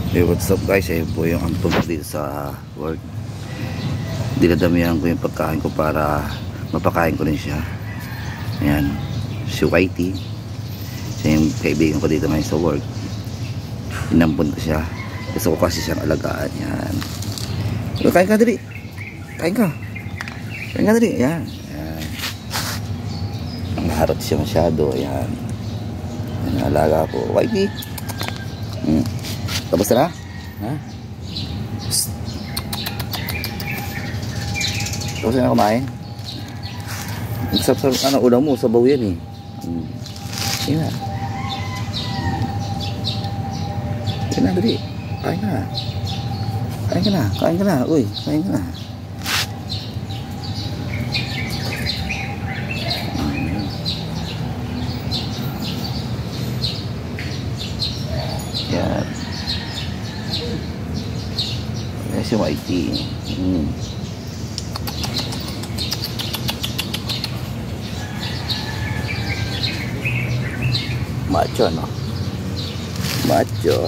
Hey, what's up guys? Ayun po yung antog dito sa work. Dinadamihan ko yung pagkain ko para mapakain ko rin siya. Ayan, si Whitey. Siya yung kaibigan ko dito ngayon sa work. Inampun ko siya. Gusto ko kasi siyang alagaan. Yan. Kain ka dali. Kain ka. Kain ka dali. Yan. Yan. Ang harot siya masyado. Yan. Yan, alaga ko. Whitey. Tapos na? Ha? Psst. Tapos na kumain? Ano, ulam mo, sabaw yan eh. Yan na. Yan na, dali. Kain ka na. Kain ka na. Kain ka na. Uy, kain ka na. Yan. Yan si Whitey. Macho, no? Macho.